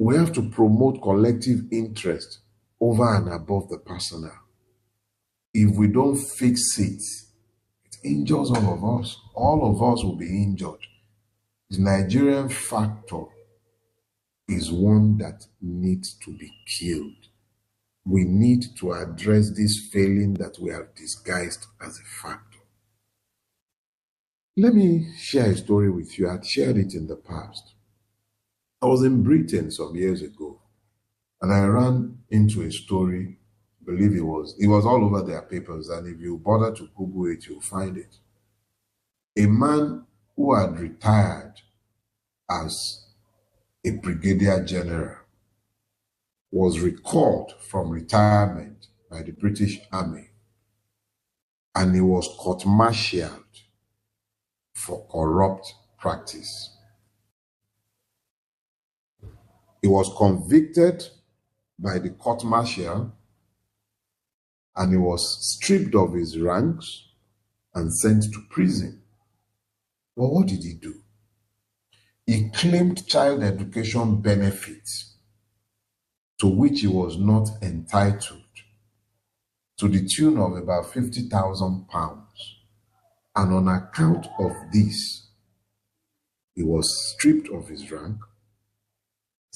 We have to promote collective interest over and above the personal. If we don't fix it, it injures all of us. All of us will be injured. The Nigerian factor is one that needs to be killed. We need to address this failing that we have disguised as a factor. Let me share a story with you. I'd shared it in the past. I was in Britain some years ago, and I ran into a story. I believe it was all over their papers, and if you bother to Google it, you'll find it. A man who had retired as a brigadier general was recalled from retirement by the British Army, and he was court-martialed for corrupt practice. He was convicted by the court-martial, and he was stripped of his ranks and sent to prison. Well, what did he do? He claimed child education benefits to which he was not entitled, to the tune of about £50,000. And on account of this, he was stripped of his rank,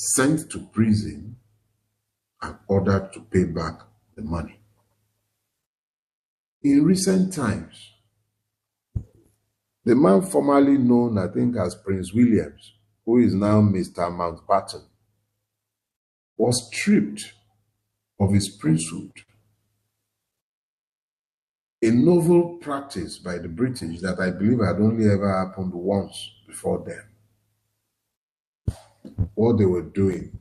sent to prison, and ordered to pay back the money. In recent times, the man formerly known, I think, as Prince Williams, who is now Mr. Mountbatten, was stripped of his princehood. A novel practice by the British that I believe had only ever happened once before them. What they were doing,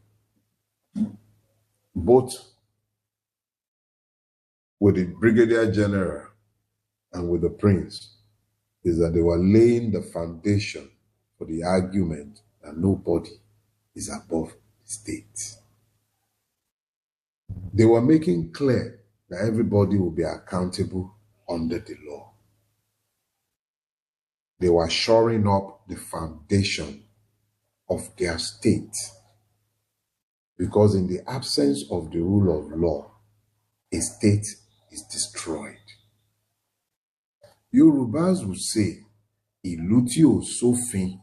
both with the brigadier general and with the prince, is that they were laying the foundation for the argument that nobody is above the state. They were making clear that everybody will be accountable under the law. They were shoring up the foundation of their state, because in the absence of the rule of law, a state is destroyed. Yorubas will say, "Ìlú tí ò sófin,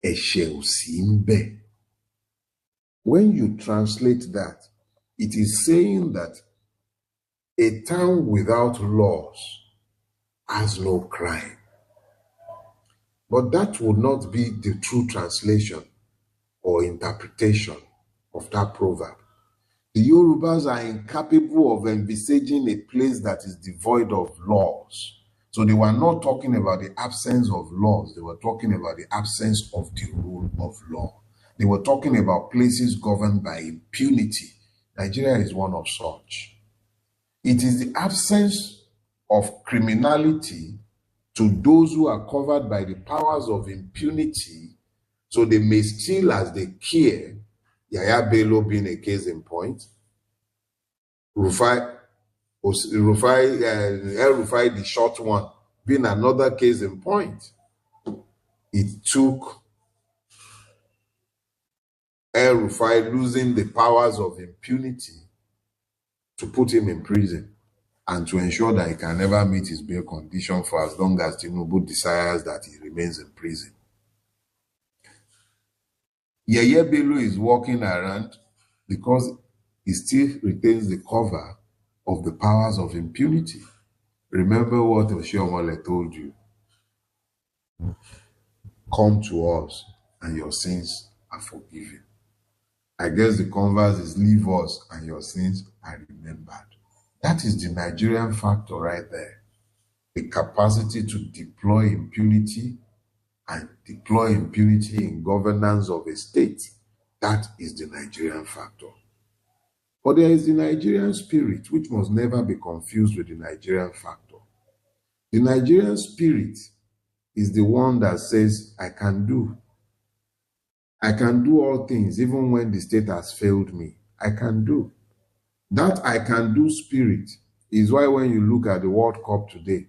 ẹ̀ṣẹ̀ ò sí ńbẹ̀." When you translate that, it is saying that a town without laws has no crime. But that would not be the true translation or interpretation of that proverb. The Yorubas are incapable of envisaging a place that is devoid of laws. So they were not talking about the absence of laws. They were talking about the absence of the rule of law. They were talking about places governed by impunity. Nigeria is one of such. It is the absence of criminality to those who are covered by the powers of impunity, so they may steal as they care. Yaya Bello being a case in point. El Rufai, the short one, being another case in point. It took El Rufai losing the powers of impunity to put him in prison and to ensure that he can never meet his bail condition for as long as Tinubu desires that he remains in prison. Yeye Bello is walking around because he still retains the cover of the powers of impunity. Remember what Oshiomhole told you. Come to us and your sins are forgiven. I guess the converse is leave us and your sins are remembered. That is the Nigerian factor right there. The capacity to deploy impunity and deploy impunity in governance of a state. That is the Nigerian factor. But there is the Nigerian spirit, which must never be confused with the Nigerian factor. The Nigerian spirit is the one that says, I can do all things, even when the state has failed me. I can do. That I can do spirit is why when you look at the World Cup today,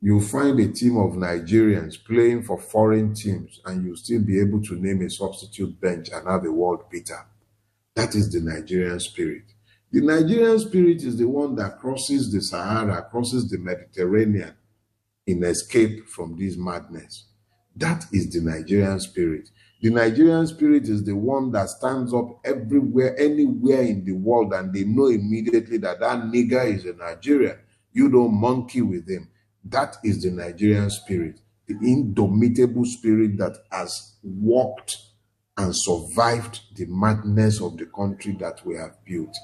You'll find a team of Nigerians playing for foreign teams, and you'll still be able to name a substitute bench and have a world beater. That is the Nigerian spirit. The Nigerian spirit is the one that crosses the Sahara, crosses the Mediterranean in escape from this madness. That is the Nigerian spirit. The Nigerian spirit is the one that stands up everywhere, anywhere in the world, and they know immediately that that nigger is a Nigerian. You don't monkey with him. That is the Nigerian spirit, the indomitable spirit that has walked and survived the madness of the country that we have built.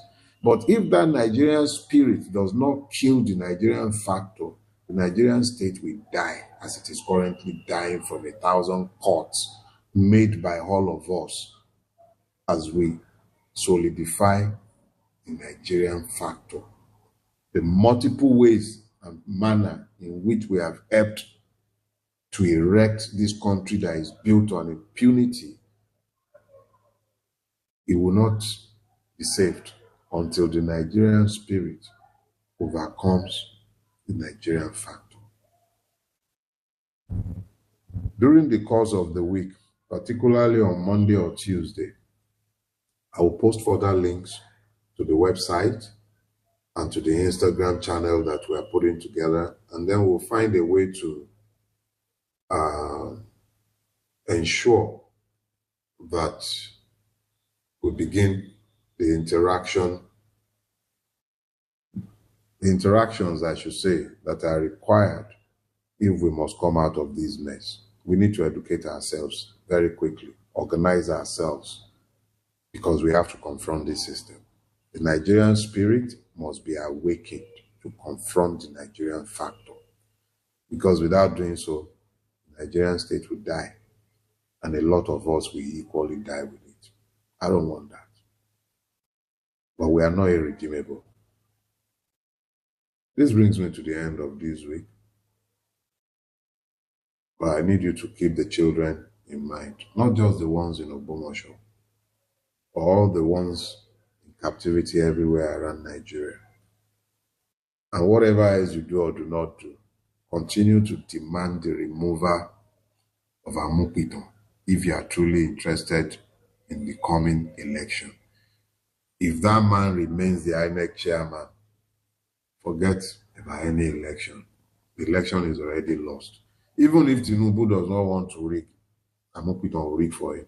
But if that Nigerian spirit does not kill the Nigerian factor, the Nigerian state will die as it is currently dying from 1,000 cuts made by all of us as we solidify the Nigerian factor. The multiple ways and manner in which we have helped to erect this country that is built on impunity, it will not be saved until the Nigerian spirit overcomes the Nigerian factor. During the course of the week, particularly on Monday or Tuesday, I will post further links to the website and to the Instagram channel that we are putting together, and then we'll find a way to ensure that we begin the interactions, I should say, that are required if we must come out of this mess. We need to educate ourselves very quickly, organize ourselves, because we have to confront this system. The Nigerian spirit must be awakened to confront the Nigerian factor, because without doing so, the Nigerian state will die, and a lot of us will equally die with it. I don't want that. But we are not irredeemable. This brings me to the end of this week. But I need you to keep the children in mind, not just the ones in Ogbomosho, all the ones in captivity everywhere around Nigeria. And whatever else you do or do not do, continue to demand the removal of Amupiton if you are truly interested in the coming election. If that man remains the INEC chairman, forget about any election. The election is already lost. Even if Tinubu does not want to rig, Amupiton will rig for him.